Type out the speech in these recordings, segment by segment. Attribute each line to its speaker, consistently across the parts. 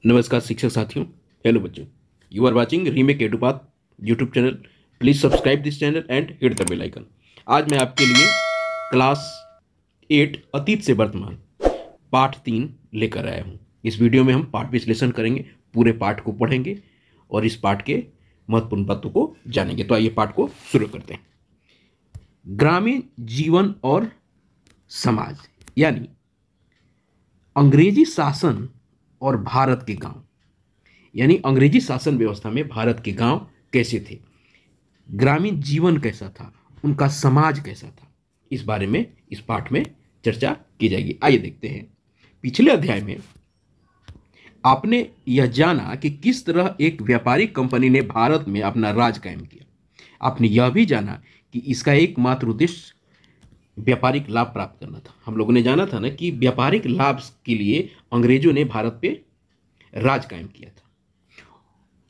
Speaker 1: नमस्कार शिक्षक साथियों। हेलो बच्चों, you are watching remake edupath YouTube channel. Please subscribe this channel and hit the bell icon. आज मैं आपके लिए क्लास 8 अतीत से वर्तमान पाठ 3 लेकर आया हूँ। इस वीडियो में हम पाठ विश्लेषण करेंगे, पूरे पाठ को पढ़ेंगे और इस पाठ के महत्वपूर्ण बातों को जानेंगे। तो आइए पाठ को शुरू करते हैं। ग्रामीण जीवन और समाज, यानी अंग्रेजी शासन और भारत के गांव, यानी अंग्रेजी शासन व्यवस्था में भारत के गांव कैसे थे, ग्रामीण जीवन कैसा था, उनका समाज कैसा था, इस बारे में इस पाठ में चर्चा की जाएगी। आइए देखते हैं। पिछले अध्याय में आपने यह जाना कि किस तरह एक व्यापारिक कंपनी ने भारत में अपना राज कायम किया। आपने यह भी जाना कि इसका एकमात्र उद्देश्य व्यापारिक लाभ प्राप्त करना था। हम लोगों ने जाना था ना कि व्यापारिक लाभ के लिए अंग्रेजों ने भारत पे राज कायम किया था,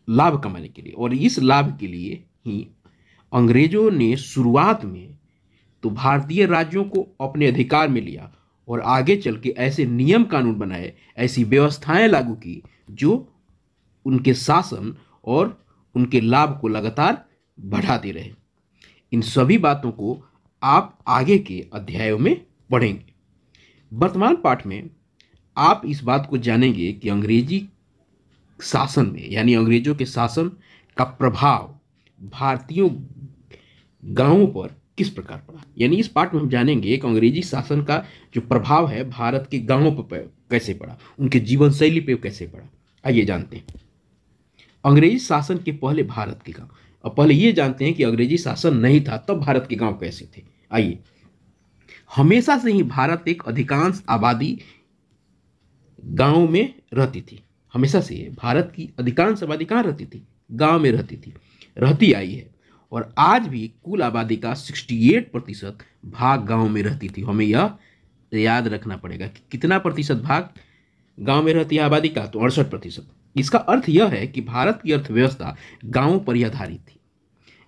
Speaker 1: लाभ कमाने के लिए। और इस लाभ के लिए ही अंग्रेजों ने शुरुआत में तो भारतीय राज्यों को अपने अधिकार में लिया और आगे चल के ऐसे नियम कानून बनाए, ऐसी व्यवस्थाएं लागू की जो उनके शासन और उनके लाभ को लगातार बढ़ाते रहे। इन सभी बातों को आप आगे के अध्यायों में पढ़ेंगे। वर्तमान पाठ में आप इस बात को जानेंगे कि अंग्रेजी शासन में, यानी अंग्रेजों के शासन का प्रभाव भारतीयों गांवों पर किस प्रकार पड़ा। यानी इस पाठ में हम जानेंगे कि अंग्रेजी शासन का जो प्रभाव है भारत के गांवों पर कैसे पड़ा, उनके जीवन शैली पर कैसे पड़ा। आइए जानते हैं। अंग्रेजी शासन के पहले भारत के गांव। अब पहले ये जानते हैं कि अंग्रेजी शासन नहीं था तब भारत के गांव कैसे थे। आइए, हमेशा से ही भारत एक अधिकांश आबादी गांव में रहती थी। हमेशा से भारत की अधिकांश आबादी कहाँ रहती थी? गांव में रहती थी, रहती आई है। और आज भी कुल आबादी का 68% भाग गांव में रहती थी। हमें यह याद रखना पड़ेगा कि कितना प्रतिशत भाग गांव में रहती है आबादी का, तो 68%। इसका अर्थ यह है कि भारत की अर्थव्यवस्था गांवों पर ही आधारित थी।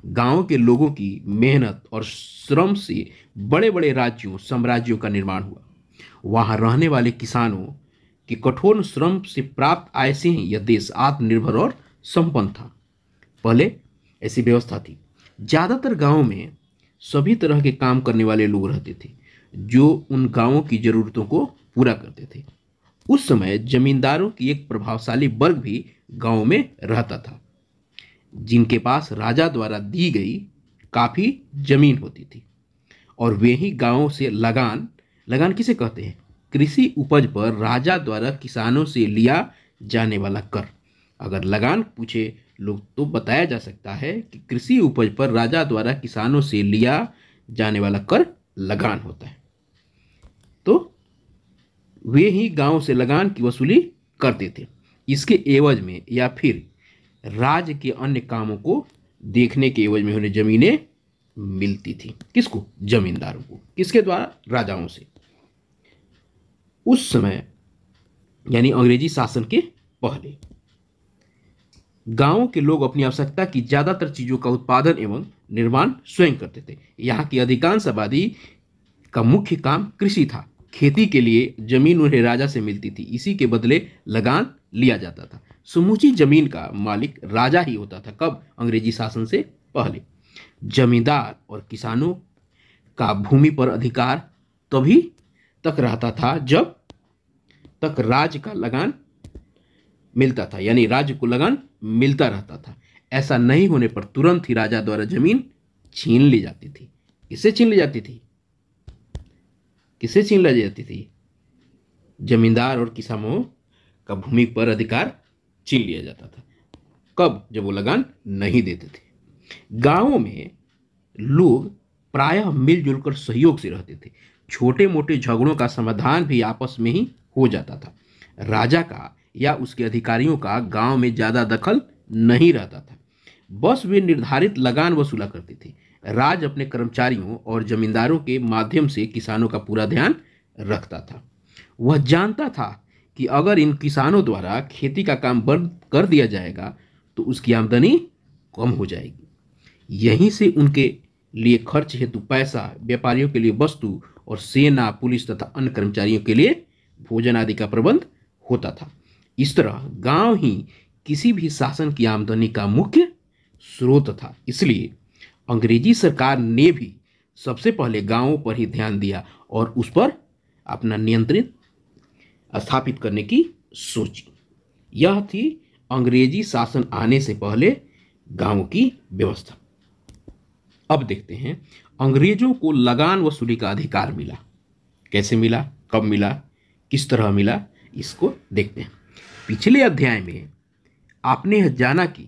Speaker 1: गांव के लोगों की मेहनत और श्रम से बड़े बड़े राज्यों, साम्राज्यों का निर्माण हुआ। वहां रहने वाले किसानों के कठोर श्रम से प्राप्त आय से ही यह देश आत्मनिर्भर और संपन्न था। पहले ऐसी व्यवस्था थी। ज्यादातर गांवों में सभी तरह के काम करने वाले लोग रहते थे जो उन गांवों की जरूरतों को पूरा करते थे। उस समय जमींदारों की एक प्रभावशाली वर्ग भी गांव में रहता था, जिनके पास राजा द्वारा दी गई काफी जमीन होती थी। और वे ही गांवों से लगान, लगान किसे कहते हैं? कृषि उपज पर राजा द्वारा किसानों से लिया जाने वाला कर। अगर लगान पूछे लोग तो बताया जा सकता है कि कृषि उपज पर राजा द्वारा किसानों से लिया जाने वाला कर लगान होता है। तो वे ही गांव से लगान की वसूली करते थे। इसके एवज में या फिर राज्य के अन्य कामों को देखने के एवज में उन्हें जमीनें मिलती थी। किसको? जमींदारों को। किसके द्वारा? राजाओं से। उस समय यानी अंग्रेजी शासन के पहले गांवों के लोग अपनी आवश्यकता की ज्यादातर चीजों का उत्पादन एवं निर्माण स्वयं करते थे। यहाँ की अधिकांश आबादी का मुख्य काम कृषि था। खेती के लिए जमीन उन्हें राजा से मिलती थी, इसी के बदले लगान लिया जाता था। समूची जमीन का मालिक राजा ही होता था। कब? अंग्रेजी शासन से पहले। जमींदार और किसानों का भूमि पर अधिकार तभी तक रहता था जब तक राज्य का लगान मिलता था, यानी राज्य को लगान मिलता रहता था। ऐसा नहीं होने पर तुरंत ही राजा द्वारा जमीन छीन ली जाती थी। किससे छीन ली जाती थी? किससे छीन ली जाती थी? जमींदार और किसानों का भूमि पर अधिकार छीन लिया जाता था। कब? जब वो लगान नहीं देते थे। गांवों में लोग प्रायः मिलजुल कर सहयोग से रहते थे। छोटे मोटे झगड़ों का समाधान भी आपस में ही हो जाता था। राजा का या उसके अधिकारियों का गांव में ज्यादा दखल नहीं रहता था। बस वे निर्धारित लगान वसूला करते थे। राज अपने कर्मचारियों और जमींदारों के माध्यम से किसानों का पूरा ध्यान रखता था। वह जानता था कि अगर इन किसानों द्वारा खेती का काम बंद कर दिया जाएगा तो उसकी आमदनी कम हो जाएगी। यहीं से उनके लिए खर्च हेतु पैसा, व्यापारियों के लिए वस्तु और सेना, पुलिस तथा अन्य कर्मचारियों के लिए भोजन आदि का प्रबंध होता था। इस तरह गांव ही किसी भी शासन की आमदनी का मुख्य स्रोत था। इसलिए अंग्रेजी सरकार ने भी सबसे पहले गांवों पर ही ध्यान दिया और उस पर अपना नियंत्रण स्थापित करने की सोची। यह थी अंग्रेजी शासन आने से पहले गांवों की व्यवस्था। अब देखते हैं अंग्रेजों को लगान वसूली का अधिकार मिला, कैसे मिला, कब मिला, किस तरह मिला, इसको देखते हैं। पिछले अध्याय में आपने यह जाना कि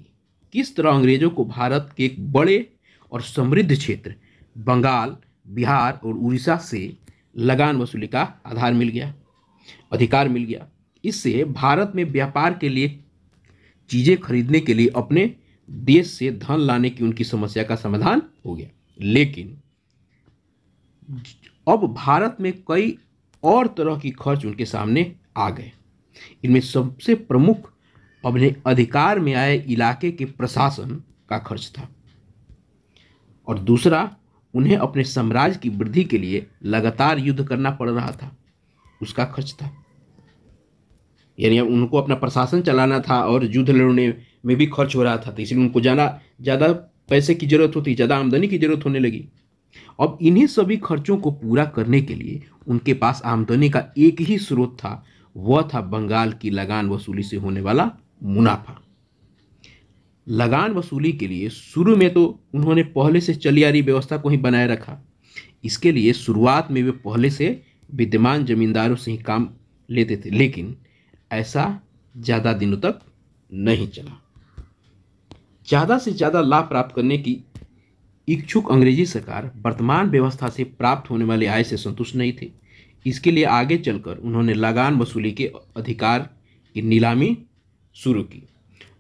Speaker 1: किस तरह अंग्रेजों को भारत के एक बड़े और समृद्ध क्षेत्र बंगाल, बिहार और उड़ीसा से लगान वसूली का अधिकार मिल गया। इससे भारत में व्यापार के लिए चीजें खरीदने के लिए अपने देश से धन लाने की उनकी समस्या का समाधान हो गया। लेकिन अब भारत में कई और तरह की खर्च उनके सामने आ गए। इनमें सबसे प्रमुख अपने अधिकार में आए इलाके के प्रशासन का खर्च था और दूसरा उन्हें अपने साम्राज्य की वृद्धि के लिए लगातार युद्ध करना पड़ रहा था, उसका खर्च था। यानी उनको अपना प्रशासन चलाना था और युद्ध लड़ने में भी खर्च हो रहा था, तो इसलिए उनको ज़्यादा पैसे की जरूरत होती, ज़्यादा आमदनी की जरूरत होने लगी। अब इन्हीं सभी खर्चों को पूरा करने के लिए उनके पास आमदनी का एक ही स्रोत था, वह था बंगाल की लगान वसूली से होने वाला मुनाफा। लगान वसूली के लिए शुरू में तो उन्होंने पहले से चली आ रही व्यवस्था को ही बनाए रखा। इसके लिए शुरुआत में वे पहले से विद्यमान जमींदारों से ही काम लेते थे, लेकिन ऐसा ज़्यादा दिनों तक नहीं चला। ज़्यादा से ज़्यादा लाभ प्राप्त करने की इच्छुक अंग्रेजी सरकार वर्तमान व्यवस्था से प्राप्त होने वाले आय से संतुष्ट नहीं थी। इसके लिए आगे चलकर उन्होंने लगान वसूली के अधिकार की नीलामी शुरू की।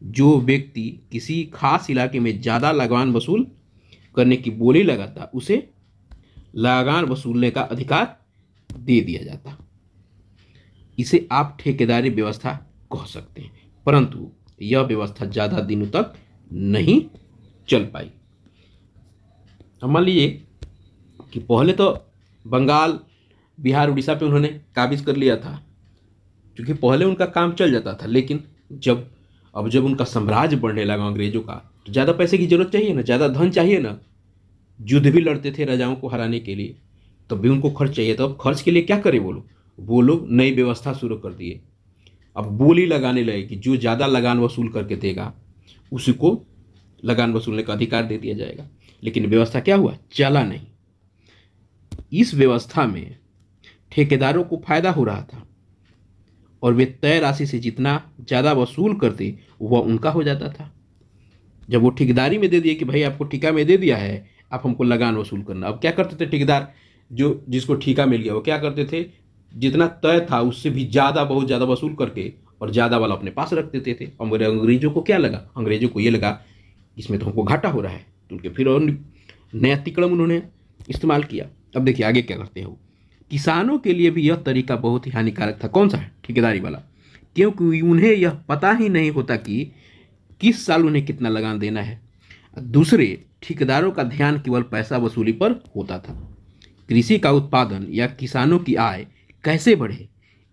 Speaker 1: जो व्यक्ति किसी खास इलाके में ज़्यादा लगान वसूल करने की बोली लगाता, उसे लगान वसूलने का अधिकार दे दिया जाता। इसे आप ठेकेदारी व्यवस्था कह सकते हैं, परंतु यह व्यवस्था ज़्यादा दिनों तक नहीं चल पाई। अब मान लीजिए कि पहले तो बंगाल, बिहार, उड़ीसा पे उन्होंने काबिज कर लिया था, क्योंकि पहले उनका काम चल जाता था। लेकिन जब उनका साम्राज्य बढ़ने लगा अंग्रेजों का, तो ज़्यादा पैसे की जरूरत चाहिए ना, ज़्यादा धन चाहिए ना। युद्ध भी लड़ते थे राजाओं को हराने के लिए, तब भी उनको खर्च चाहिए। तो अब खर्च के लिए क्या करे वो लोग नई व्यवस्था शुरू कर दिए। अब बोली लगाने लगे कि जो ज़्यादा लगान वसूल करके देगा उसी को लगान वसूलने का अधिकार दे दिया जाएगा। लेकिन व्यवस्था क्या हुआ, चला नहीं। इस व्यवस्था में ठेकेदारों को फायदा हो रहा था और वे तय राशि से जितना ज़्यादा वसूल करते वह उनका हो जाता था। जब वो ठेकेदारी में दे दिए कि भाई आपको ठेका में दे दिया है, आप हमको लगान वसूल करना। अब क्या करते थे ठेकेदार, जिसको ठेका मिल गया, वो क्या करते थे, जितना तय था उससे भी ज़्यादा, बहुत ज़्यादा वसूल करके और ज़्यादा वाला अपने पास रख देते थे। और अंग्रेजों को क्या लगा, अंग्रेजों को ये लगा इसमें तो हमको घाटा हो रहा है, तो उनके फिर और नया तिकड़म उन्होंने इस्तेमाल किया। अब देखिए आगे क्या करते हैं वो। किसानों के लिए भी यह तरीका बहुत ही हानिकारक था। कौन सा है, ठेकेदारी वाला, क्योंकि उन्हें यह पता ही नहीं होता कि किस साल उन्हें कितना लगान देना है। दूसरे ठेकेदारों का ध्यान केवल पैसा वसूली पर होता था। कृषि का उत्पादन या किसानों की आय कैसे बढ़े,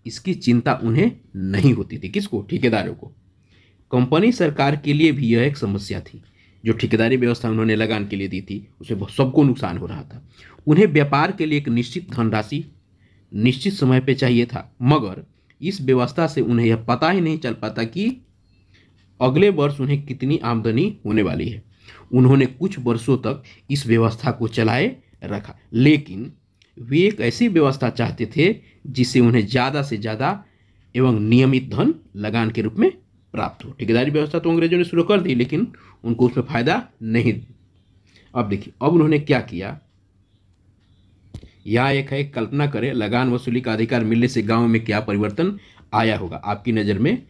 Speaker 1: इसकी चिंता उन्हें नहीं होती थी। किसको, ठेकेदारों को। कंपनी सरकार के लिए भी यह एक समस्या थी। जो ठेकेदारी व्यवस्था उन्होंने लगान के लिए दी थी उसमें सबको नुकसान हो रहा था। उन्हें व्यापार के लिए एक निश्चित धनराशि निश्चित समय पे चाहिए था, मगर इस व्यवस्था से उन्हें यह पता ही नहीं चल पाता कि अगले वर्ष उन्हें कितनी आमदनी होने वाली है। उन्होंने कुछ वर्षों तक इस व्यवस्था को चलाए रखा, लेकिन वे एक ऐसी व्यवस्था चाहते थे जिससे उन्हें ज़्यादा से ज़्यादा एवं नियमित धन लगान के रूप में प्राप्त हो। ठेकेदारी व्यवस्था तो अंग्रेजों ने शुरू कर दी, लेकिन उनको उसमें फायदा नहीं। अब देखिए, अब उन्होंने क्या किया, यहाँ एक है, कल्पना करें लगान वसूली का अधिकार मिलने से गांव में क्या परिवर्तन आया होगा। आपकी नज़र में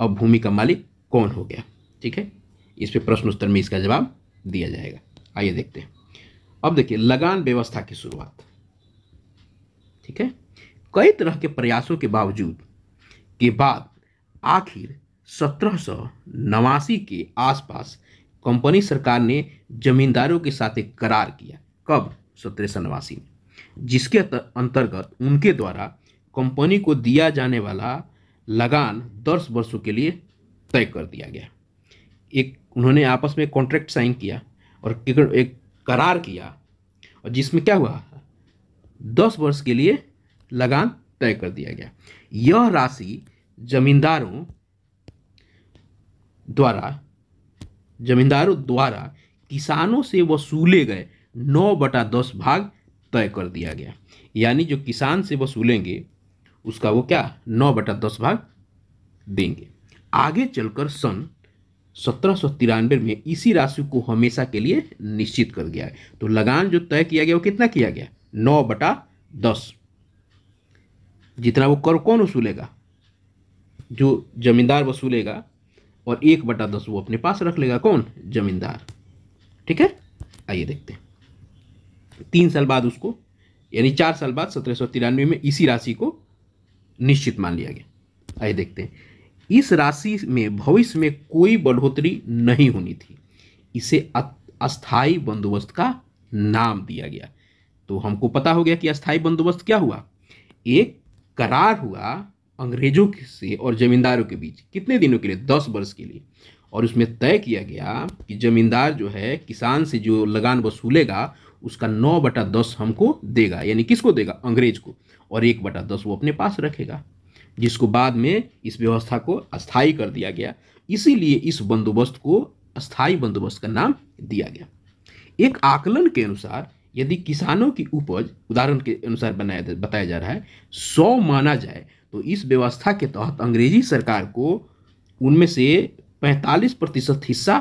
Speaker 1: अब भूमि का मालिक कौन हो गया, ठीक है। इस पे प्रश्न उत्तर में इसका जवाब दिया जाएगा। आइए देखते हैं। अब देखिए लगान व्यवस्था की शुरुआत, ठीक है। कई तरह के प्रयासों के बावजूद के बाद आखिर 1789 के आसपास कंपनी सरकार ने जमींदारों के साथ एक करार किया। कब, 1789 में, जिसके अंतर्गत उनके द्वारा कंपनी को दिया जाने वाला लगान 10 वर्षों के लिए तय कर दिया गया। एक उन्होंने आपस में कॉन्ट्रैक्ट साइन किया और एक करार किया, और जिसमें क्या हुआ, 10 वर्ष के लिए लगान तय कर दिया गया। यह राशि जमींदारों द्वारा किसानों से वसूले गए 9/10 भाग तय कर दिया गया। यानी जो किसान से वसूलेंगे उसका वो क्या 9/10 भाग देंगे। आगे चलकर सन 1793 में इसी राशि को हमेशा के लिए निश्चित कर दिया है। तो लगान जो तय किया गया वो कितना किया गया, 9/10। जितना वो कर कौन वसूलेगा, जो जमींदार वसूलेगा, और 1/10 वो अपने पास रख लेगा, कौन, जमींदार। ठीक है, आइए देखते हैं। 3 साल बाद उसको, यानी 4 साल बाद 1793 में इसी राशि को निश्चित मान लिया गया। आइए देखते हैं। इस राशि में भविष्य में कोई बढ़ोतरी नहीं होनी थी। इसे अस्थाई बंदोबस्त का नाम दिया गया। तो हमको पता हो गया कि अस्थाई बंदोबस्त क्या हुआ, एक करार हुआ अंग्रेजों से और जमींदारों के बीच, कितने दिनों के लिए, 10 वर्ष के लिए। और उसमें तय किया गया कि जमींदार जो है किसान से जो लगान वसूलेगा उसका 9/10 हमको देगा, यानी किसको देगा, अंग्रेज को, और 1/10 वो अपने पास रखेगा, जिसको बाद में इस व्यवस्था को अस्थाई कर दिया गया। इसीलिए इस बंदोबस्त को अस्थाई बंदोबस्त का नाम दिया गया। एक आकलन के अनुसार यदि किसानों की उपज, उदाहरण के अनुसार बताया जा रहा है, 100 माना जाए तो इस व्यवस्था के तहत अंग्रेजी सरकार को उनमें से 45% हिस्सा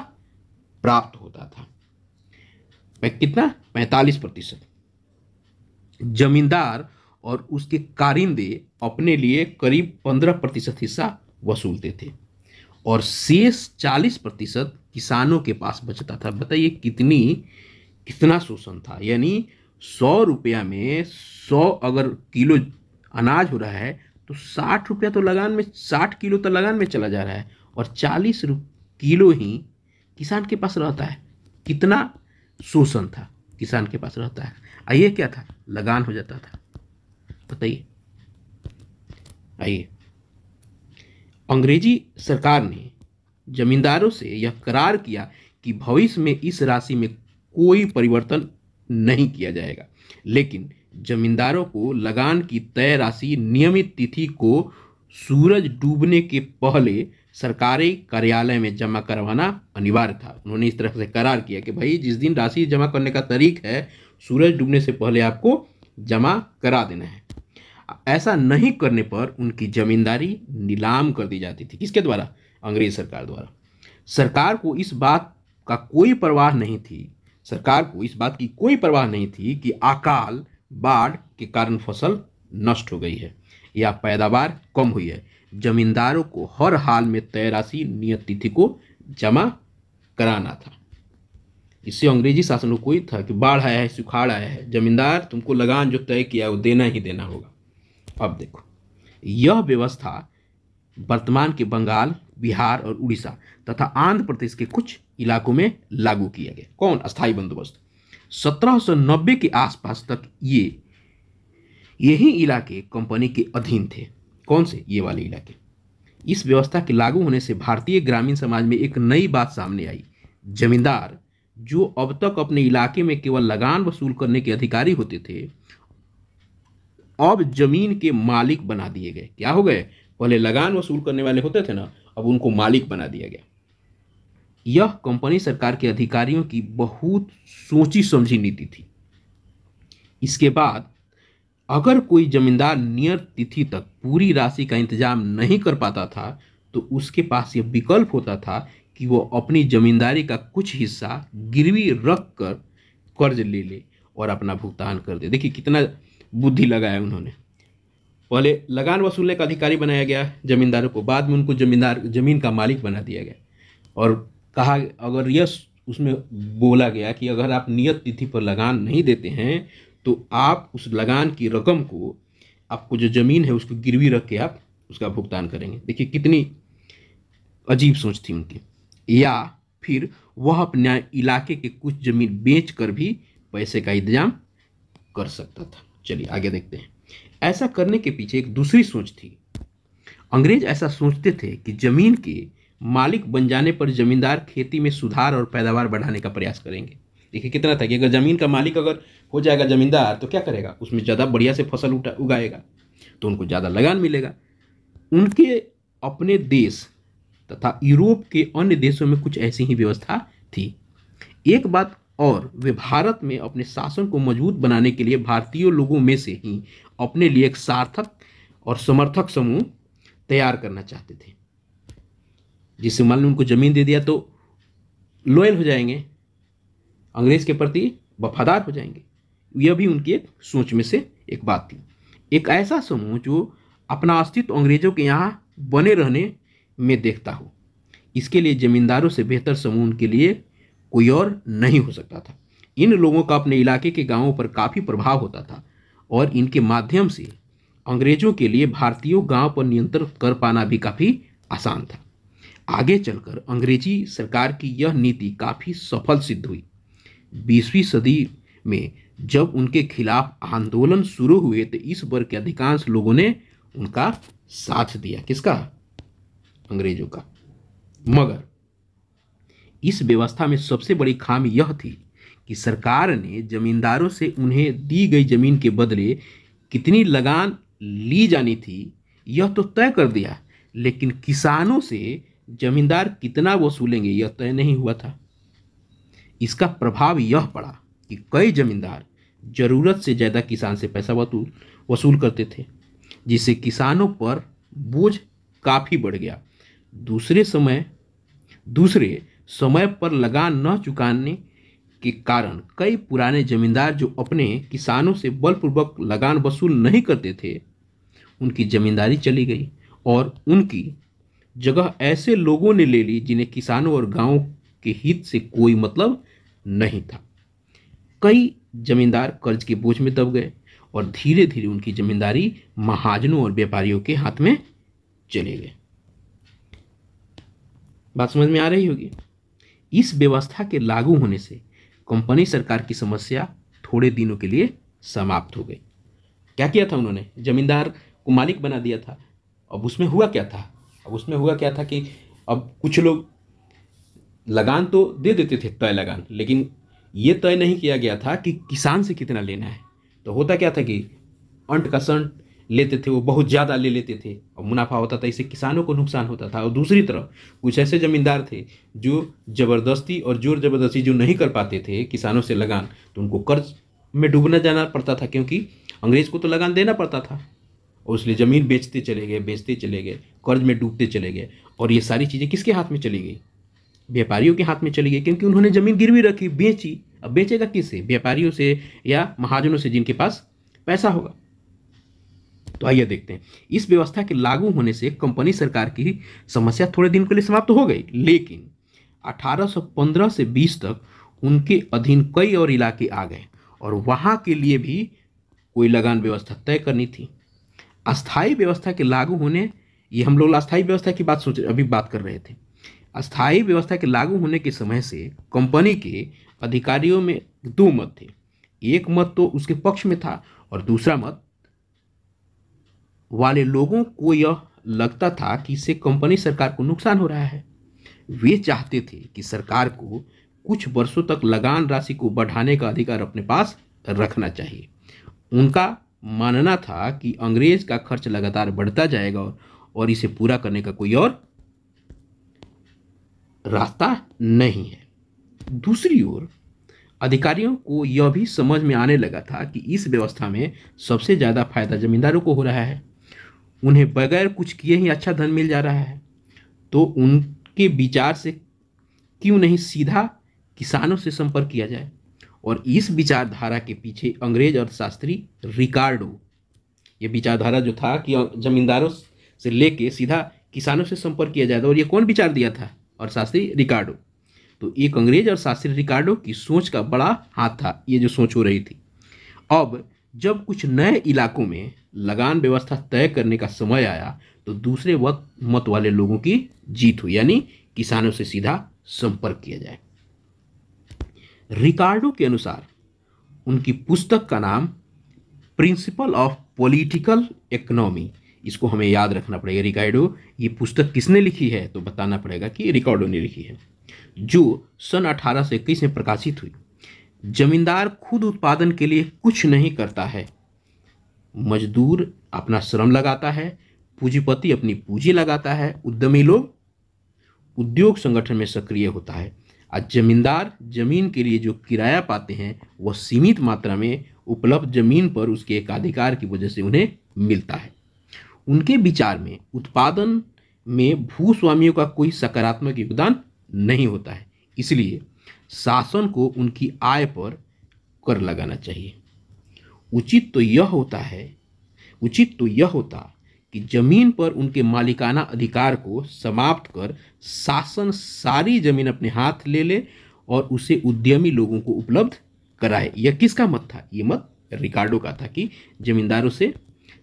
Speaker 1: प्राप्त होता था। कितना, 45%। जमींदार और उसके कारिंदे अपने लिए करीब 15% हिस्सा वसूलते थे, और शेष 40% किसानों के पास बचता था। बताइए कितना शोषण था। यानी 100 रुपया में 100 अगर किलो अनाज हो रहा है तो 60 रुपया तो लगान में, 60 किलो तो लगान में चला जा रहा है, और 40 किलो ही किसान के पास रहता है। कितना शोषण था किसान के पास रहता है। आइए क्या था, लगान हो जाता था। बताइए। आइए, अंग्रेजी सरकार ने जमींदारों से यह करार किया कि भविष्य में इस राशि में कोई परिवर्तन नहीं किया जाएगा, लेकिन जमींदारों को लगान की तय राशि नियमित तिथि को सूरज डूबने के पहले सरकारी कार्यालय में जमा करवाना अनिवार्य था। उन्होंने इस तरह से करार किया कि भाई जिस दिन राशि जमा करने का तारीख है, सूरज डूबने से पहले आपको जमा करा देना है। ऐसा नहीं करने पर उनकी जमींदारी नीलाम कर दी जाती थी। किसके द्वारा, अंग्रेज सरकार द्वारा। सरकार को इस बात की कोई परवाह नहीं थी कि अकाल, बाढ़ के कारण फसल नष्ट हो गई है या पैदावार कम हुई है। जमींदारों को हर हाल में तय राशि नियत तिथि को जमा कराना था। इससे अंग्रेजी शासन को कोई था कि बाढ़ आया है, सुखाड़ आया है, जमींदार तुमको लगान जो तय किया वो देना ही देना होगा। अब देखो, यह व्यवस्था वर्तमान के बंगाल, बिहार और उड़ीसा तथा आंध्र प्रदेश के कुछ इलाकों में लागू किया गया। कौन, अस्थाई बंदोबस्त। 1790 के आसपास तक यही इलाके कंपनी के अधीन थे। कौन से, ये वाले इलाके। इस व्यवस्था के लागू होने से भारतीय ग्रामीण समाज में एक नई बात सामने आई। जमींदार जो अब तक अपने इलाके में केवल लगान वसूल करने के अधिकारी होते थे, अब जमीन के मालिक बना दिए गए। क्या हो गए, पहले लगान वसूल करने वाले होते थे ना, अब उनको मालिक बना दिया गया। यह कंपनी सरकार के अधिकारियों की बहुत सोची समझी नीति थी। इसके बाद अगर कोई जमींदार नियत तिथि तक पूरी राशि का इंतजाम नहीं कर पाता था तो उसके पास यह विकल्प होता था कि वो अपनी जमींदारी का कुछ हिस्सा गिरवी रख कर कर्ज ले ले और अपना भुगतान कर दे। देखिए कितना बुद्धि लगाया उन्होंने। पहले लगान वसूलने का अधिकारी बनाया गया जमींदारों को, बाद में उनको जमीन का मालिक बना दिया गया, और कहा, अगर यह उसमें बोला गया कि अगर आप नियत तिथि पर लगान नहीं देते हैं तो आप उस लगान की रकम को, आपको जो जमीन है उसको गिरवी रख के आप उसका भुगतान करेंगे। देखिए कितनी अजीब सोच थी उनकी। या फिर वह अपने इलाके के कुछ जमीन बेच कर भी पैसे का इंतजाम कर सकता था। चलिए आगे देखते हैं। ऐसा करने के पीछे एक दूसरी सोच थी। अंग्रेज ऐसा सोचते थे कि जमीन के मालिक बन जाने पर जमींदार खेती में सुधार और पैदावार बढ़ाने का प्रयास करेंगे। देखिए कितना था कि अगर जमीन का मालिक अगर हो जाएगा जमींदार तो क्या करेगा, उसमें ज़्यादा बढ़िया से फसल उगाएगा तो उनको ज़्यादा लगान मिलेगा। उनके अपने देश तथा यूरोप के अन्य देशों में कुछ ऐसी ही व्यवस्था थी। एक बात और, वे भारत में अपने शासन को मजबूत बनाने के लिए भारतीय लोगों में से ही अपने लिए एक सार्थक और समर्थक समूह तैयार करना चाहते थे, जिससे मान लो उनको जमीन दे दिया तो लॉयल हो जाएंगे, अंग्रेज के प्रति वफादार हो जाएंगे। यह भी उनकी एक सोच में से एक बात थी। एक ऐसा समूह जो अपना अस्तित्व अंग्रेजों के यहाँ बने रहने में देखता हो। इसके लिए जमींदारों से बेहतर समूह उनके लिए कोई और नहीं हो सकता था। इन लोगों का अपने इलाके के गांवों पर काफ़ी प्रभाव होता था और इनके माध्यम से अंग्रेजों के लिए भारतीयों गांव पर नियंत्रण कर पाना भी काफ़ी आसान था। आगे चलकर अंग्रेजी सरकार की यह नीति काफ़ी सफल सिद्ध हुई। 20वीं सदी में जब उनके खिलाफ आंदोलन शुरू हुए तो इस वर्ग के अधिकांश लोगों ने उनका साथ दिया। किसका? अंग्रेजों का। मगर इस व्यवस्था में सबसे बड़ी खामी यह थी कि सरकार ने जमींदारों से उन्हें दी गई जमीन के बदले कितनी लगान ली जानी थी यह तो तय कर दिया, लेकिन किसानों से जमींदार कितना वसूलेंगे यह तय नहीं हुआ था। इसका प्रभाव यह पड़ा कि कई जमींदार जरूरत से ज़्यादा किसान से पैसा वसूल करते थे, जिससे किसानों पर बोझ काफ़ी बढ़ गया। दूसरे समय पर लगान न चुकाने के कारण कई पुराने जमींदार जो अपने किसानों से बलपूर्वक लगान वसूल नहीं करते थे, उनकी जमींदारी चली गई और उनकी जगह ऐसे लोगों ने ले ली जिन्हें किसानों और गांव के हित से कोई मतलब नहीं था। कई जमींदार कर्ज के बोझ में दब गए और धीरे धीरे उनकी जमींदारी महाजनों और व्यापारियों के हाथ में चले गए। बात समझ में आ रही होगी। इस व्यवस्था के लागू होने से कंपनी सरकार की समस्या थोड़े दिनों के लिए समाप्त हो गई। क्या किया था उन्होंने? जमींदार को मालिक बना दिया था। अब उसमें हुआ क्या था कि अब कुछ लोग लगान तो दे देते थे, तय लगान, लेकिन ये तय नहीं किया गया था कि किसान से कितना लेना है। तो होता क्या था कि अंट का संट लेते थे, वो बहुत ज़्यादा ले लेते थे और मुनाफा होता था, इससे किसानों को नुकसान होता था। और दूसरी तरफ कुछ ऐसे ज़मींदार थे जो ज़बरदस्ती और जोर ज़बरदस्ती जो नहीं कर पाते थे किसानों से लगान, तो उनको कर्ज में डूबना जाना पड़ता था, क्योंकि अंग्रेज को तो लगान देना पड़ता था और इसलिए ज़मीन बेचते चले गए, कर्ज में डूबते चले गए। और ये सारी चीज़ें किसके हाथ में चली गई? व्यापारियों के हाथ में चली गई, क्योंकि उन्होंने ज़मीन गिरवी रखी, बेची। अब बेचेगा किससे? व्यापारियों से या महाजनों से, जिनके पास पैसा होगा। तो आइए देखते हैं। इस व्यवस्था के लागू होने से कंपनी सरकार की समस्या थोड़े दिन के लिए समाप्त हो गई, लेकिन 1815 से 20 तक उनके अधीन कई और इलाके आ गए और वहां के लिए भी कोई लगान व्यवस्था तय करनी थी। अस्थायी व्यवस्था के लागू होने, ये हम लोग अस्थायी व्यवस्था की अभी बात कर रहे थे। अस्थायी व्यवस्था के लागू होने के समय से कंपनी के अधिकारियों में दो मत थे। एक मत तो उसके पक्ष में था और दूसरा मत वाले लोगों को यह लगता था कि इससे कंपनी सरकार को नुकसान हो रहा है। वे चाहते थे कि सरकार को कुछ वर्षों तक लगान राशि को बढ़ाने का अधिकार अपने पास रखना चाहिए। उनका मानना था कि अंग्रेज का खर्च लगातार बढ़ता जाएगा और इसे पूरा करने का कोई और रास्ता नहीं है। दूसरी ओर अधिकारियों को यह भी समझ में आने लगा था कि इस व्यवस्था में सबसे ज़्यादा फायदा जमींदारों को हो रहा है। उन्हें बगैर कुछ किए ही अच्छा धन मिल जा रहा है, तो उनके विचार से क्यों नहीं सीधा किसानों से संपर्क किया जाए। और इस विचारधारा के पीछे अंग्रेज अर्थशास्त्री रिकार्डो, ये विचारधारा जो था कि जमींदारों से लेके सीधा किसानों से संपर्क किया जाए, और ये कौन विचार दिया था? अर्थशास्त्री रिकार्डो। तो एक अंग्रेज अर्थशास्त्री रिकार्डो की सोच का बड़ा हाथ था ये जो सोच हो रही थी। अब जब कुछ नए इलाकों में लगान व्यवस्था तय करने का समय आया तो दूसरे मत वाले लोगों की जीत हुई, यानी किसानों से सीधा संपर्क किया जाए। रिकार्डो के अनुसार उनकी पुस्तक का नाम प्रिंसिपल ऑफ पॉलिटिकल इकोनॉमी इसको हमें याद रखना पड़ेगा। रिकार्डो, ये पुस्तक किसने लिखी है, तो बताना पड़ेगा कि रिकार्डो ने लिखी है, जो सन 1821 में प्रकाशित हुई। जमींदार खुद उत्पादन के लिए कुछ नहीं करता है, मजदूर अपना श्रम लगाता है, पूंजीपति अपनी पूंजी लगाता है, उद्यमी लोग उद्योग संगठन में सक्रिय होता है। आज जमींदार जमीन के लिए जो किराया पाते हैं वह सीमित मात्रा में उपलब्ध जमीन पर उसके एकाधिकार की वजह से उन्हें मिलता है। उनके विचार में उत्पादन में भूस्वामियों का कोई सकारात्मक योगदान नहीं होता है, इसलिए शासन को उनकी आय पर कर लगाना चाहिए। उचित तो यह होता कि जमीन पर उनके मालिकाना अधिकार को समाप्त कर शासन सारी जमीन अपने हाथ ले ले और उसे उद्यमी लोगों को उपलब्ध कराए। यह किसका मत था? ये मत रिकार्डो का था कि जमींदारों से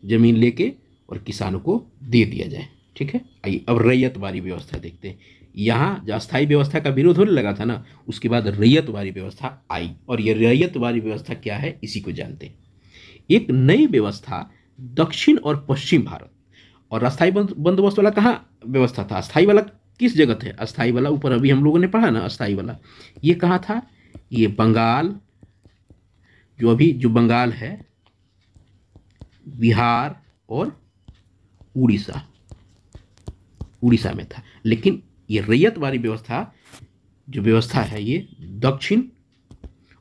Speaker 1: जमीन लेके और किसानों को दे दिया जाए। ठीक है, आइए अब रैयतवारी व्यवस्था देखते हैं। यहाँ जो अस्थायी व्यवस्था का विरोध होने लगा था ना, उसके बाद रैयतवारी व्यवस्था आई, और यह रैयतवारी व्यवस्था क्या है इसी को जानते हैं। एक नई व्यवस्था दक्षिण और पश्चिम भारत, और अस्थायी बंदोबस्त वाला कहाँ व्यवस्था था? अस्थायी वाला किस जगह है? अस्थायी वाला ऊपर अभी हम लोगों ने पढ़ा ना, अस्थायी वाला ये कहाँ था? ये बंगाल, जो बंगाल है, बिहार और उड़ीसा में था। लेकिन ये रैयतवारी व्यवस्था है, ये दक्षिण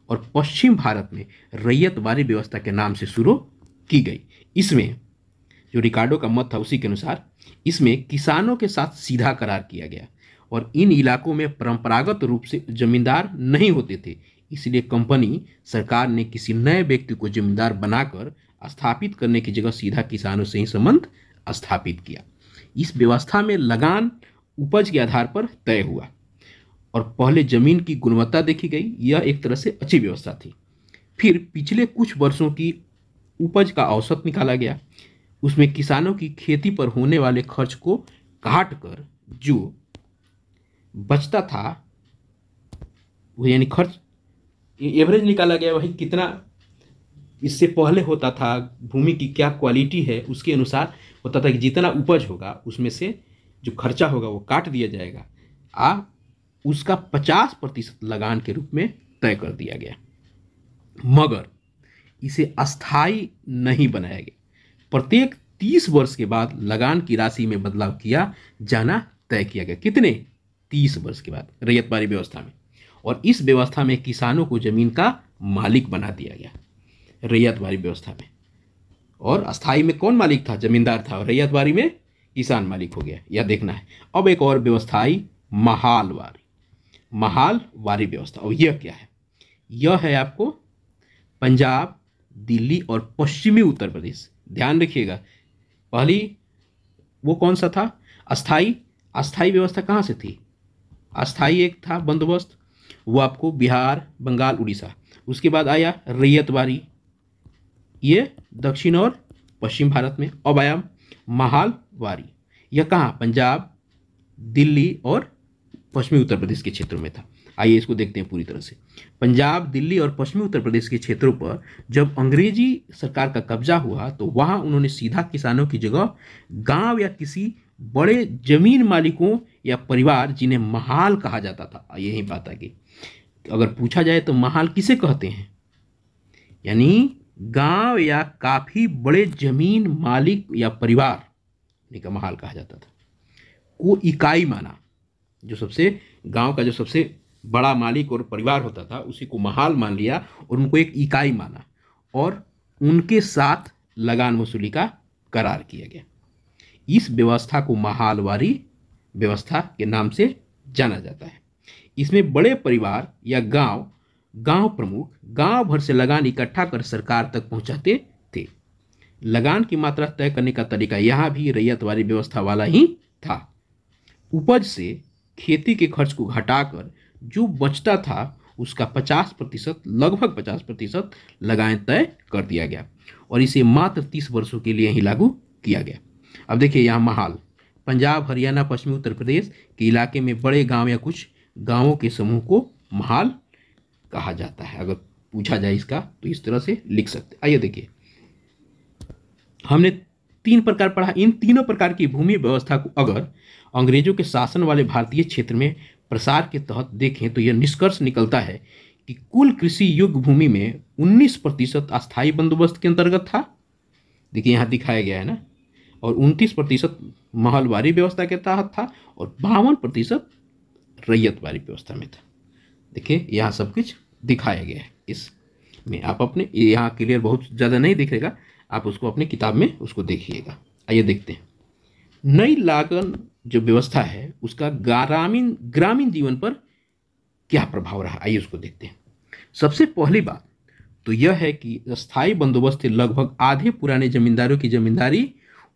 Speaker 1: और पश्चिम भारत में रैयतवारी व्यवस्था के नाम से शुरू की गई। इसमें जो रिकार्डो का मत था उसी के अनुसार इसमें किसानों के साथ सीधा करार किया गया, और इन इलाकों में परंपरागत रूप से जमींदार नहीं होते थे, इसलिए कंपनी सरकार ने किसी नए व्यक्ति को जमींदार बनाकर स्थापित करने की जगह सीधा किसानों से ही संबंध स्थापित किया। इस व्यवस्था में लगान उपज के आधार पर तय हुआ और पहले जमीन की गुणवत्ता देखी गई। यह एक तरह से अच्छी व्यवस्था थी। फिर पिछले कुछ वर्षों की उपज का औसत निकाला गया, उसमें किसानों की खेती पर होने वाले खर्च को काट कर जो बचता था, वो यानी खर्च एवरेज निकाला गया, वही कितना इससे पहले होता था, भूमि की क्या क्वालिटी है उसके अनुसार होता था कि जितना उपज होगा उसमें से जो खर्चा होगा वो काट दिया जाएगा, उसका 50% लगान के रूप में तय कर दिया गया। मगर इसे अस्थायी नहीं बनाया गया। प्रत्येक 30 वर्ष के बाद लगान की राशि में बदलाव किया जाना तय किया गया। कितने? 30 वर्ष के बाद रैयतवारी व्यवस्था में। और इस व्यवस्था में किसानों को जमीन का मालिक बना दिया गया रैयतवारी व्यवस्था में। और अस्थाई में कौन मालिक था? जमींदार था, और रैयतवारी में किसान मालिक हो गया। यह देखना है। अब एक और व्यवस्था आई, महालवारी व्यवस्था। और यह क्या है? यह है आपको पंजाब, दिल्ली और पश्चिमी उत्तर प्रदेश। ध्यान रखिएगा, पहली वो कौन सा था? अस्थाई व्यवस्था कहाँ से थी? अस्थाई एक था बंदोबस्त, वो आपको बिहार, बंगाल, उड़ीसा। उसके बाद आया रैयतवारी, ये दक्षिण और पश्चिम भारत में। अब आया महालवारी, यह कहाँ? पंजाब, दिल्ली और पश्चिमी उत्तर प्रदेश के क्षेत्रों में था। आइए इसको देखते हैं पूरी तरह से। पंजाब, दिल्ली और पश्चिमी उत्तर प्रदेश के क्षेत्रों पर जब अंग्रेजी सरकार का कब्जा हुआ तो वहां उन्होंने सीधा किसानों की जगह गांव या किसी बड़े जमीन मालिकों या परिवार, जिन्हें महाल कहा जाता था, यही बात आगे अगर पूछा जाए तो महाल किसे कहते हैं? यानी गांव या काफी बड़े जमीन मालिक या परिवार का महाल कहा जाता था, को इकाई माना। जो सबसे गांव का जो सबसे बड़ा मालिक और परिवार होता था उसी को महाल मान लिया और उनको एक इकाई माना, और उनके साथ लगान वसूली का करार किया गया। इस व्यवस्था को महालवारी व्यवस्था के नाम से जाना जाता है। इसमें बड़े परिवार या गांव प्रमुख गांव भर से लगान इकट्ठा कर सरकार तक पहुंचाते थे। लगान की मात्रा तय करने का तरीका यहाँ भी रैयतवारी व्यवस्था वाला ही था। उपज से खेती के खर्च को घटाकर जो बचता था उसका 50%, लगभग 50% लगान तय कर दिया गया, और इसे मात्र 30 वर्षों के लिए ही लागू किया गया। अब देखिए यहाँ महाल, पंजाब, हरियाणा, पश्चिमी उत्तर प्रदेश के इलाके में बड़े गांव या कुछ गांवों के समूह को महाल कहा जाता है। अगर पूछा जाए इसका तो इस तरह से लिख सकते। आइए देखिए, हमने तीन प्रकार पढ़ा। इन तीनों प्रकार की भूमि व्यवस्था को अगर अंग्रेजों के शासन वाले भारतीय क्षेत्र में प्रसार के तहत देखें तो यह निष्कर्ष निकलता है कि कुल कृषि योग्य भूमि में 19% अस्थायी बंदोबस्त के अंतर्गत था, देखिए यहाँ दिखाया गया है ना, और 29% महलवारी व्यवस्था के तहत था और 52% रैयतवारी व्यवस्था में था। देखिए यहाँ सब कुछ दिखाया गया है इसमें। आप अपने, यहाँ क्लियर बहुत ज़्यादा नहीं दिखेगा, आप उसको अपनी किताब में उसको देखिएगा। आइए देखते हैं नई लागन जो व्यवस्था है उसका ग्रामीण जीवन पर क्या प्रभाव रहा। आइए उसको देखते हैं। सबसे पहली बात तो यह है कि स्थायी बंदोबस्त से लगभग आधे पुराने जमींदारों की जमींदारी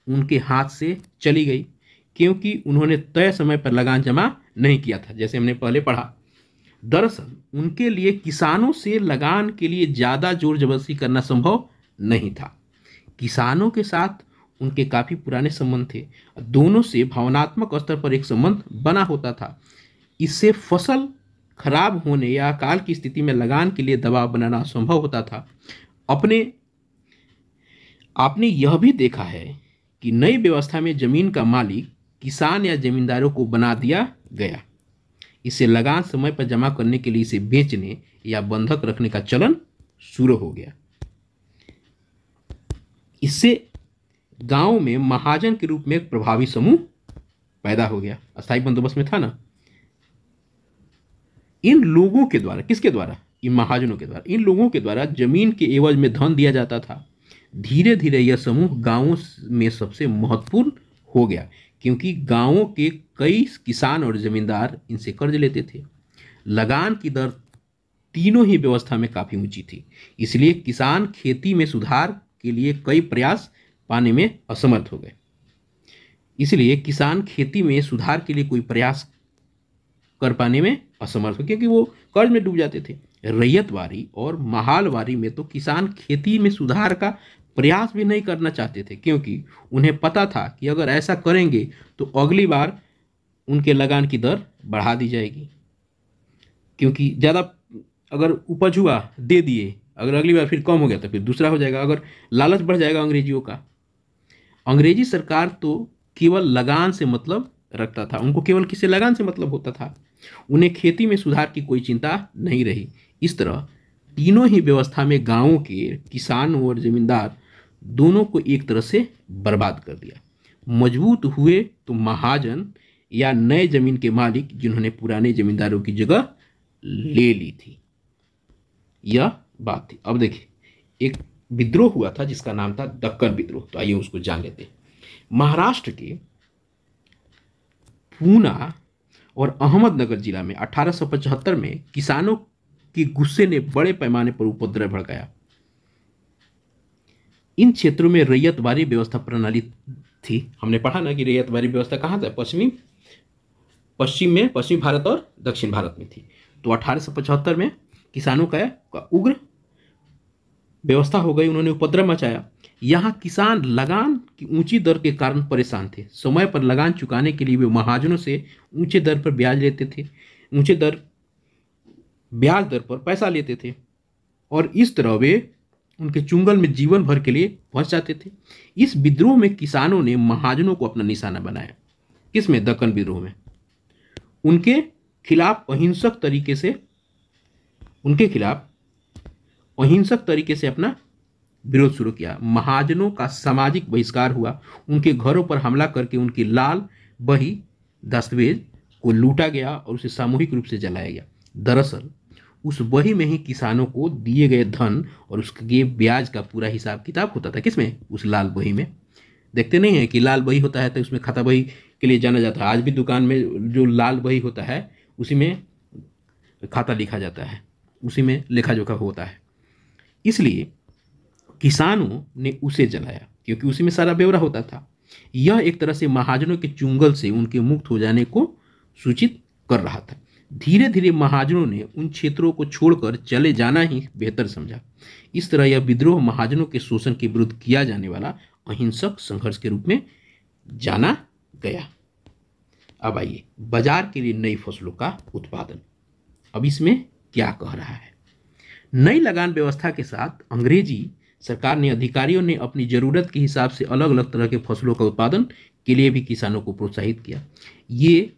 Speaker 1: उनके हाथ से चली गई, क्योंकि उन्होंने तय समय पर लगान जमा नहीं किया था, जैसे हमने पहले पढ़ा। दरअसल उनके लिए किसानों से लगान के लिए ज़्यादा जोर जबरदस्ती करना संभव नहीं था। किसानों के साथ उनके काफ़ी पुराने संबंध थे, दोनों से भावनात्मक स्तर पर एक संबंध बना होता था। इससे फसल खराब होने या अकाल की स्थिति में लगान के लिए दबाव बनाना असंभव होता था। आपने यह भी देखा है कि नई व्यवस्था में जमीन का मालिक किसान या जमींदारों को बना दिया गया। इसे लगान समय पर जमा करने के लिए इसे बेचने या बंधक रखने का चलन शुरू हो गया। इससे गांव में महाजन के रूप में एक प्रभावी समूह पैदा हो गया। अस्थायी बंदोबस्त में था ना, इन लोगों के द्वारा, किसके द्वारा, इन महाजनों के द्वारा, इन लोगों के द्वारा जमीन के एवज में धन दिया जाता था। धीरे धीरे यह समूह गांवों में सबसे महत्वपूर्ण हो गया, क्योंकि गांवों के कई किसान और जमींदार इनसे कर्ज लेते थे। लगान की दर तीनों ही व्यवस्था में काफ़ी ऊंची थी, इसलिए किसान खेती में सुधार के लिए कई प्रयास पाने में असमर्थ हो गए। इसलिए किसान खेती में सुधार के लिए कोई प्रयास कर पाने में असमर्थ हो, क्योंकि वो कर्ज में डूब जाते थे। रैयतवारी और महालवारी में तो किसान खेती में सुधार का प्रयास भी नहीं करना चाहते थे, क्योंकि उन्हें पता था कि अगर ऐसा करेंगे तो अगली बार उनके लगान की दर बढ़ा दी जाएगी, क्योंकि ज़्यादा अगर उपज हुआ दे दिए, अगर अगली बार फिर कम हो गया तो फिर दूसरा हो जाएगा, अगर लालच बढ़ जाएगा अंग्रेजियों का। अंग्रेजी सरकार तो केवल लगान से मतलब रखता था, उनको केवल किसी लगान से मतलब होता था, उन्हें खेती में सुधार की कोई चिंता नहीं रही। इस तरह तीनों ही व्यवस्था में गांवों के किसान और जमींदार दोनों को एक तरह से बर्बाद कर दिया। मजबूत हुए तो महाजन या नए जमीन के मालिक, जिन्होंने पुराने जमींदारों की जगह ले ली थी। यह बात थी। अब देखिए एक विद्रोह हुआ था जिसका नाम था दक्कन विद्रोह, तो आइए उसको जान लेते हैं। महाराष्ट्र के पूना और अहमदनगर जिला में 1875 में किसानों के गुस्से ने बड़े पैमाने पर उपद्रव भड़काया। इन क्षेत्रों में रैयतवारी व्यवस्था प्रणाली थी। हमने पढ़ा ना कि रैयतवारी व्यवस्था कहाँ था, पश्चिम भारत और दक्षिण भारत में थी। तो 1875 में किसानों का उग्र व्यवस्था हो गई, उन्होंने उपद्रव मचाया। यहाँ किसान लगान की ऊंची दर के कारण परेशान थे। समय पर लगान चुकाने के लिए वे महाजनों से ऊंचे दर पर ब्याज लेते थे, ब्याज दर पर पैसा लेते थे, और इस तरह वे उनके चुंगल में जीवन भर के लिए फंस जाते थे। इस विद्रोह में किसानों ने महाजनों को अपना निशाना बनाया। किसमें? दक्कन विद्रोह में। उनके खिलाफ अहिंसक तरीके से अपना विरोध शुरू किया। महाजनों का सामाजिक बहिष्कार हुआ, उनके घरों पर हमला करके उनकी लाल बही दस्तावेज को लूटा गया और उसे सामूहिक रूप से जलाया गया। दरअसल उस बही में ही किसानों को दिए गए धन और उसके ब्याज का पूरा हिसाब किताब होता था। किसमें? उस लाल बही में। देखते नहीं है कि लाल बही होता है तो उसमें खाता बही के लिए जाना जाता है। आज भी दुकान में जो लाल बही होता है उसी में खाता लिखा जाता है, उसी में लेखा जोखा होता है। इसलिए किसानों ने उसे जलाया, क्योंकि उसी में सारा ब्यौरा होता था। यह एक तरह से महाजनों के चुंगल से उनके मुक्त हो जाने को सूचित कर रहा था। धीरे धीरे महाजनों ने उन क्षेत्रों को छोड़कर चले जाना ही बेहतर समझा। इस तरह यह विद्रोह महाजनों के शोषण के विरुद्ध किया जाने वाला अहिंसक संघर्ष के रूप में जाना गया। अब आइए बाजार के लिए नई फसलों का उत्पादन। अब इसमें क्या कह रहा है? नई लगान व्यवस्था के साथ अंग्रेजी सरकार ने, अधिकारियों ने अपनी ज़रूरत के हिसाब से अलग अलग तरह के फसलों का उत्पादन के लिए भी किसानों को प्रोत्साहित किया। ये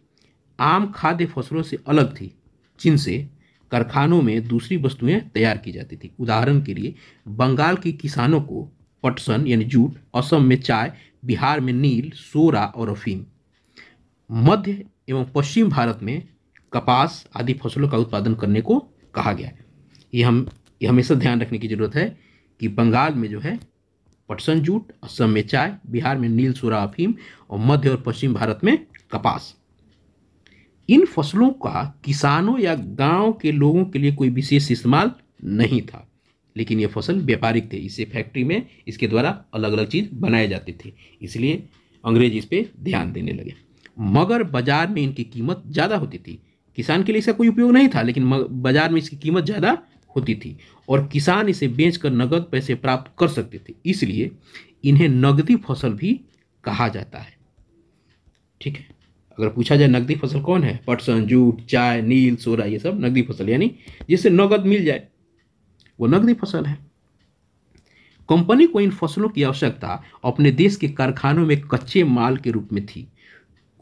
Speaker 1: आम खाद्य फसलों से अलग थी, जिनसे कारखानों में दूसरी वस्तुएं तैयार की जाती थी। उदाहरण के लिए बंगाल के किसानों को पटसन यानी जूट, असम में चाय, बिहार में नील, सोरा और अफीम, मध्य एवं पश्चिम भारत में कपास आदि फसलों का उत्पादन करने को कहा गया है। ये हमेशा ध्यान रखने की जरूरत है कि बंगाल में जो है पटसन जूट, असम में चाय, बिहार में नील, सोरा, अफीम और मध्य और पश्चिम भारत में कपास। इन फसलों का किसानों या गांव के लोगों के लिए कोई विशेष इस्तेमाल नहीं था, लेकिन ये फसल व्यापारिक थे। इसे फैक्ट्री में इसके द्वारा अलग अलग चीज़ बनाए जाते थे, इसलिए अंग्रेज इस पर ध्यान देने लगे। मगर बाजार में इनकी कीमत ज़्यादा होती थी। किसान के लिए इसका कोई उपयोग नहीं था, लेकिन बाजार में इसकी कीमत ज़्यादा होती थी और किसान इसे बेचकर नगद पैसे प्राप्त कर सकते थे, इसलिए इन्हें नगदी फसल भी कहा जाता है। ठीक है, अगर पूछा जाए नगदी फसल कौन है, पटसन, जूट, चाय, नील, सोरा, ये सब नगदी फसल, यानी जिससे नगद मिल जाए वो नगदी फसल है। कंपनी को इन फसलों की आवश्यकता अपने देश के कारखानों में कच्चे माल के रूप में थी।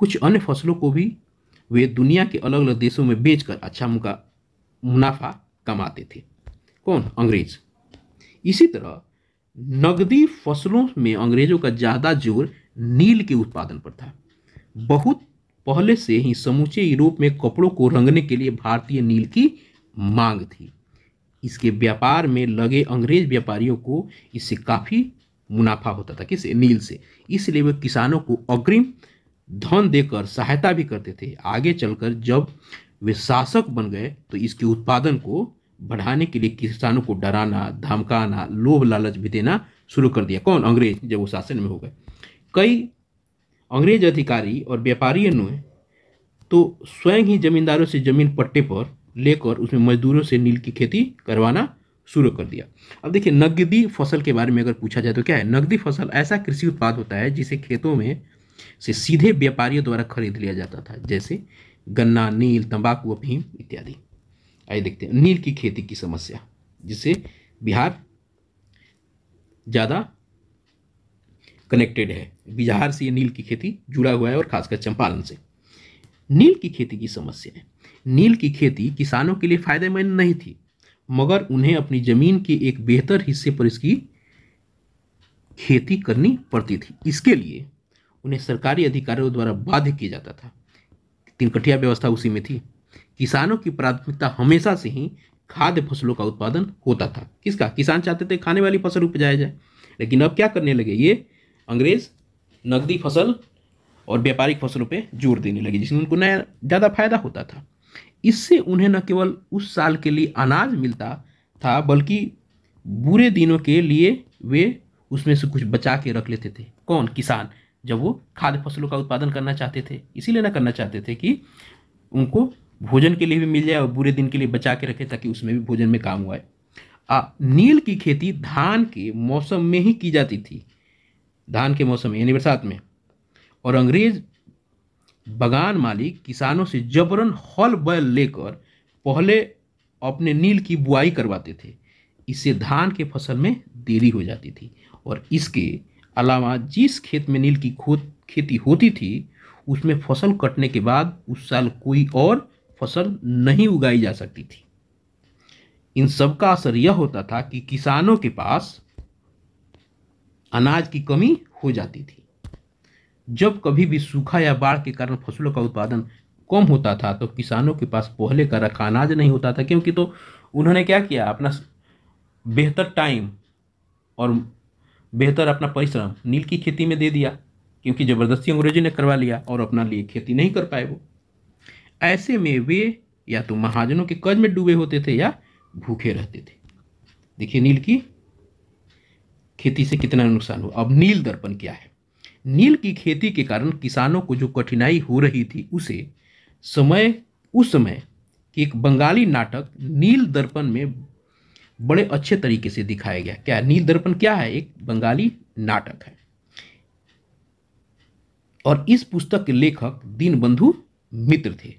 Speaker 1: कुछ अन्य फसलों को भी वे दुनिया के अलग अलग देशों में बेचकर अच्छा मुनाफा कमाते थे। कौन? अंग्रेज। इसी तरह नगदी फसलों में अंग्रेजों का ज़्यादा जोर नील के उत्पादन पर था। बहुत पहले से ही समूचे यूरोप में कपड़ों को रंगने के लिए भारतीय नील की मांग थी। इसके व्यापार में लगे अंग्रेज व्यापारियों को इससे काफ़ी मुनाफा होता था। किससे? नील से। इसलिए वे किसानों को अग्रिम धन देकर सहायता भी करते थे। आगे चलकर जब वे शासक बन गए तो इसके उत्पादन को बढ़ाने के लिए किसानों को डराना, धमकाना, लोभ लालच भी देना शुरू कर दिया। कौन? अंग्रेज, जब वो शासन में हो गए। कई अंग्रेज अधिकारी और व्यापारियों ने तो स्वयं ही जमींदारों से जमीन पट्टे पर लेकर उसमें मजदूरों से नील की खेती करवाना शुरू कर दिया। अब देखिए, नकदी फसल के बारे में अगर पूछा जाए तो क्या है? नकदी फसल ऐसा कृषि उत्पाद होता है जिसे खेतों में से सीधे व्यापारियों द्वारा खरीद लिया जाता था, जैसे गन्ना, नील, तंबाकू, अफीम इत्यादि। आइए देखते हैं नील की खेती की समस्या, जिससे बिहार ज़्यादा कनेक्टेड है। बिहार से ये नील की खेती जुड़ा हुआ है और खासकर चंपारण से। नील की खेती की समस्या है। नील की खेती किसानों के लिए फायदेमंद नहीं थी, मगर उन्हें अपनी जमीन के एक बेहतर हिस्से पर इसकी खेती करनी पड़ती थी। इसके लिए उन्हें सरकारी अधिकारियों द्वारा बाध्य किया जाता था। तिनकटिया व्यवस्था उसी में थी। किसानों की प्राथमिकता हमेशा से ही खाद्य फसलों का उत्पादन होता था। किसका? किसान चाहते थे खाने वाली फसल उपजाया जाए, लेकिन अब क्या करने लगे ये अंग्रेज? नकदी फसल और व्यापारिक फसलों पे जोर देने लगे, जिसमें उनको नया ज़्यादा फायदा होता था। इससे उन्हें न केवल उस साल के लिए अनाज मिलता था, बल्कि बुरे दिनों के लिए वे उसमें से कुछ बचा के रख लेते थे। कौन? किसान। जब वो खाद्य फसलों का उत्पादन करना चाहते थे, इसीलिए ना करना चाहते थे कि उनको भोजन के लिए भी मिल जाए और बुरे दिन के लिए बचा के रखे, ताकि उसमें भी भोजन में काम हुआ है। नील की खेती धान के मौसम में ही की जाती थी, धान के मौसम में यानी बरसात में, और अंग्रेज बगान मालिक किसानों से जबरन हल बैल लेकर पहले अपने नील की बुआई करवाते थे। इससे धान के फसल में देरी हो जाती थी, और इसके अलावा जिस खेत में नील की खेती होती थी उसमें फसल कटने के बाद उस साल कोई और फसल नहीं उगाई जा सकती थी। इन सब का असर यह होता था कि किसानों के पास अनाज की कमी हो जाती थी। जब कभी भी सूखा या बाढ़ के कारण फसलों का उत्पादन कम होता था तो किसानों के पास पहले का रखा अनाज नहीं होता था, क्योंकि तो उन्होंने क्या किया, अपना बेहतर टाइम और बेहतर अपना परिश्रम नील की खेती में दे दिया, क्योंकि ज़बरदस्ती अंग्रेजी ने करवा लिया और अपना लिए खेती नहीं कर पाए वो। ऐसे में वे या तो महाजनों के कर्ज में डूबे होते थे या भूखे रहते थे। देखिए नील की खेती से कितना नुकसान हुआ। अब नील दर्पण क्या है? नील की खेती के कारण किसानों को जो कठिनाई हो रही थी उस समय कि एक बंगाली नाटक नील दर्पण में बड़े अच्छे तरीके से दिखाया गया। क्या नील दर्पण क्या है? एक बंगाली नाटक है, और इस पुस्तक के लेखक दीनबंधु मित्र थे।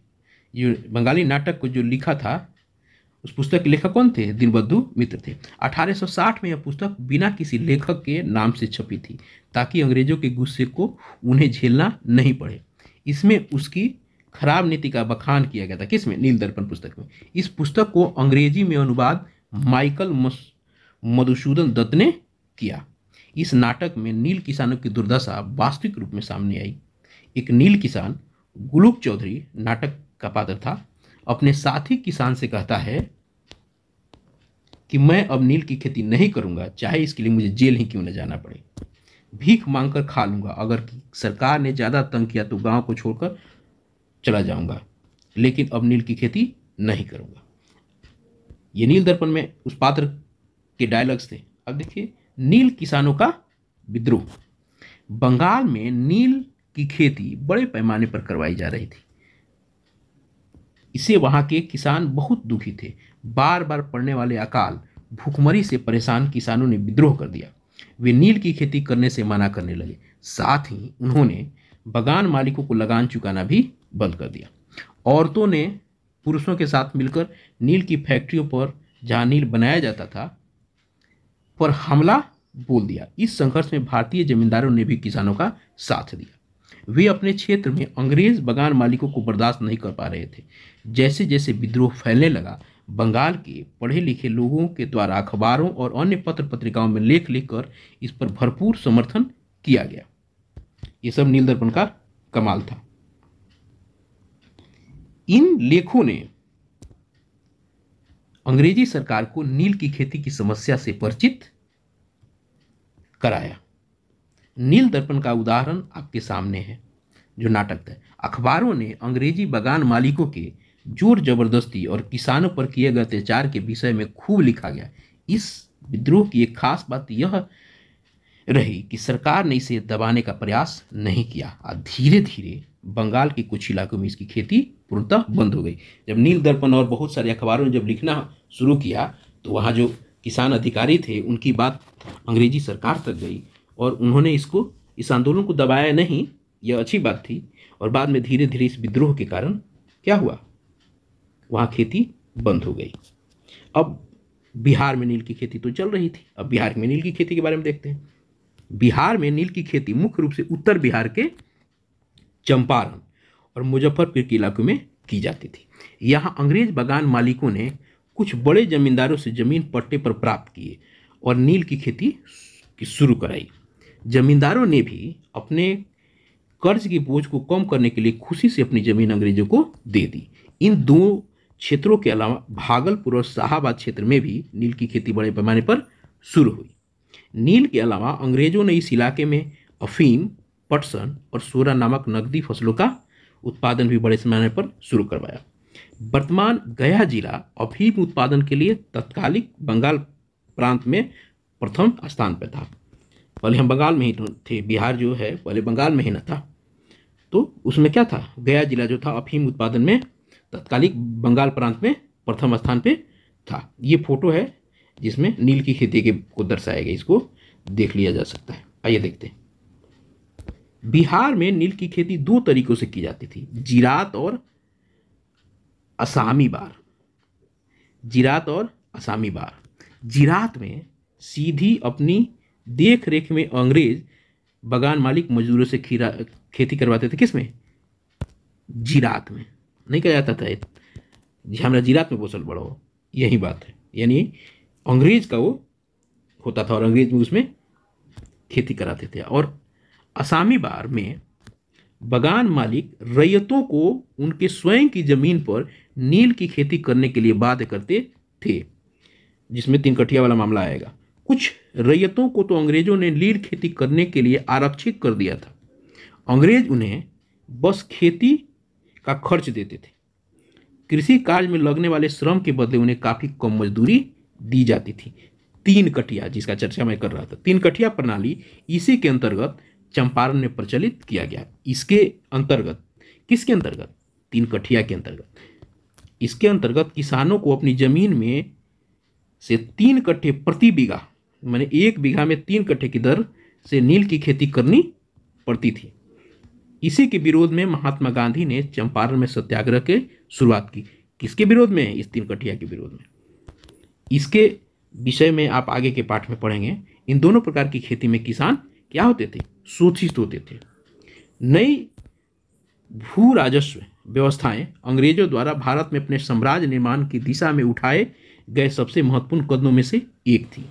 Speaker 1: ये बंगाली नाटक को जो लिखा था उस पुस्तक के लेखक कौन थे? दीनबंधु मित्र थे। 1860 में यह पुस्तक बिना किसी लेखक के नाम से छपी थी ताकि अंग्रेजों के गुस्से को उन्हें झेलना नहीं पड़े। इसमें उसकी खराब नीति का बखान किया गया था। किसमें? नील दर्पण पुस्तक में। इस पुस्तक को अंग्रेजी में अनुवाद माइकल मधुसूदन दत्त ने किया। इस नाटक में नील किसानों की दुर्दशा वास्तविक रूप में सामने आई। एक नील किसान गुलूक चौधरी नाटक का पात्र था। अपने साथी किसान से कहता है कि मैं अब नील की खेती नहीं करूंगा, चाहे इसके लिए मुझे जेल ही क्यों न जाना पड़े। भीख मांगकर खा लूंगा, अगर सरकार ने ज़्यादा तंग किया तो गांव को छोड़कर चला जाऊंगा, लेकिन अब नील की खेती नहीं करूंगा। ये नील दर्पण में उस पात्र के डायलॉग्स थे। अब देखिए नील किसानों का विद्रोह। बंगाल में नील की खेती बड़े पैमाने पर करवाई जा रही थी। इससे वहां के किसान बहुत दुखी थे। बार बार पड़ने वाले अकाल, भूखमरी से परेशान किसानों ने विद्रोह कर दिया। वे नील की खेती करने से मना करने लगे। साथ ही उन्होंने बगान मालिकों को लगान चुकाना भी बंद कर दिया। औरतों ने पुरुषों के साथ मिलकर नील की फैक्ट्रियों पर जहां नील बनाया जाता था पर हमला बोल दिया। इस संघर्ष में भारतीय जमींदारों ने भी किसानों का साथ दिया। वे अपने क्षेत्र में अंग्रेज बगान मालिकों को बर्दाश्त नहीं कर पा रहे थे। जैसे जैसे विद्रोह फैलने लगा, बंगाल के पढ़े लिखे लोगों के द्वारा अखबारों और अन्य पत्र पत्रिकाओं में लेख लिखकर इस पर भरपूर समर्थन किया गया। ये सब नील दर्पण का कमाल था। इन लेखों ने अंग्रेजी सरकार को नील की खेती की समस्या से परिचित कराया। नील दर्पण का उदाहरण आपके सामने है, जो नाटक था। अखबारों ने अंग्रेजी बगान मालिकों के जोर जबरदस्ती और किसानों पर किए गए अत्याचार के विषय में खूब लिखा गया। इस विद्रोह की एक खास बात यह रही कि सरकार ने इसे दबाने का प्रयास नहीं किया और धीरे धीरे बंगाल के कुछ इलाकों में इसकी खेती पूर्णतः बंद हो गई। जब नील दर्पण और बहुत सारे अखबारों ने जब लिखना शुरू किया तो वहाँ जो किसान अधिकारी थे उनकी बात अंग्रेजी सरकार तक गई और उन्होंने इस आंदोलन को दबाया नहीं। यह अच्छी बात थी। और बाद में धीरे धीरे इस विद्रोह के कारण क्या हुआ, वहाँ खेती बंद हो गई। अब बिहार में नील की खेती तो चल रही थी। अब बिहार में नील की खेती के बारे में देखते हैं। बिहार में नील की खेती मुख्य रूप से उत्तर बिहार के चंपारण और मुजफ्फरपुर के इलाकों में की जाती थी। यहाँ अंग्रेज बगान मालिकों ने कुछ बड़े जमींदारों से जमीन पट्टे पर प्राप्त किए और नील की खेती शुरू कराई। जमींदारों ने भी अपने कर्ज के बोझ को कम करने के लिए खुशी से अपनी जमीन अंग्रेजों को दे दी। इन दो क्षेत्रों के अलावा भागलपुर और शाहाबाद क्षेत्र में भी नील की खेती बड़े पैमाने पर शुरू हुई। नील के अलावा अंग्रेजों ने इस इलाके में अफीम, पटसन और सोरा नामक नकदी फसलों का उत्पादन भी बड़े पैमाने पर शुरू करवाया। वर्तमान गया जिला अफीम उत्पादन के लिए तत्कालिक बंगाल प्रांत में प्रथम स्थान पर था। पहले हम बंगाल में ही थे, बिहार जो है पहले बंगाल में ही न था। तो उसमें क्या था, गया जिला जो था अफीम उत्पादन में तत्कालिक बंगाल प्रांत में प्रथम स्थान पे था। ये फोटो है जिसमें नील की खेती के को दर्शाया गया, इसको देख लिया जा सकता है। आइए देखते हैं। बिहार में नील की खेती दो तरीकों से की जाती थी, जीरात और असामी बार। जीरात और असामी बार। जीरात में सीधी अपनी देख रेख में अंग्रेज बगान मालिक मजदूरों से खेती करवाते थे। किसमें? जीरात में। नहीं कहा जाता था जी हमारा जीरात में पोसल बड़ो, यही बात है। यानी अंग्रेज का वो होता था और अंग्रेज में उसमें खेती कराते थे। और असामी बार में बगान मालिक रैयतों को उनके स्वयं की जमीन पर नील की खेती करने के लिए बाध्य करते थे, जिसमें 3 कठिया वाला मामला आएगा। कुछ रैयतों को तो अंग्रेजों ने नील खेती करने के लिए आरक्षित कर दिया था। अंग्रेज उन्हें बस खेती का खर्च देते थे। कृषि कार्य में लगने वाले श्रम के बदले उन्हें काफ़ी कम मजदूरी दी जाती थी। 3 कठिया, जिसका चर्चा मैं कर रहा था, 3 कठिया प्रणाली इसी के अंतर्गत चंपारण में प्रचलित किया गया। इसके अंतर्गत, किसके अंतर्गत? 3 कठिया के अंतर्गत। इसके अंतर्गत किसानों को अपनी जमीन में से 3 कट्ठे प्रति बीघा, माने 1 बीघा में 3 कट्ठे की दर से नील की खेती करनी पड़ती थी। इसी के विरोध में महात्मा गांधी ने चंपारण में सत्याग्रह की शुरुआत की। किसके विरोध में? इस 3 कठिया के विरोध में। इसके विषय में आप आगे के पाठ में पढ़ेंगे। इन दोनों प्रकार की खेती में किसान क्या होते थे? शोषित होते थे। नई भू राजस्व व्यवस्थाएं अंग्रेजों द्वारा भारत में अपने साम्राज्य निर्माण की दिशा में उठाए गए सबसे महत्वपूर्ण कदमों में से एक थी।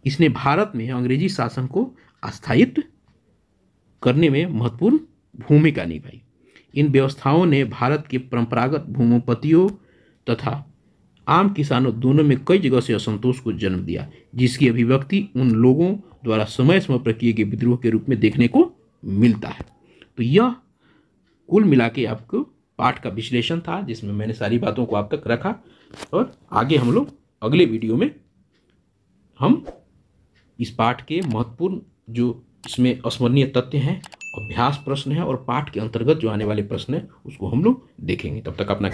Speaker 1: इसने भारत में अंग्रेजी शासन को स्थायित्व करने में महत्वपूर्ण भूमिका निभाई। इन व्यवस्थाओं ने भारत के परंपरागत भूमिपतियों तथा आम किसानों दोनों में कई जगह से असंतोष को जन्म दिया, जिसकी अभिव्यक्ति उन लोगों द्वारा समय समय पर किए गए विद्रोह के रूप में देखने को मिलता है। तो यह कुल मिला के आपको पाठ का विश्लेषण था, जिसमें मैंने सारी बातों को आप तक रखा। और आगे हम लोग अगले वीडियो में हम इस पाठ के महत्वपूर्ण जो इसमें स्मरणीय तथ्य हैं, अभ्यास प्रश्न है और पाठ के अंतर्गत जो आने वाले प्रश्न हैं उसको हम लोग देखेंगे। तब तक अपना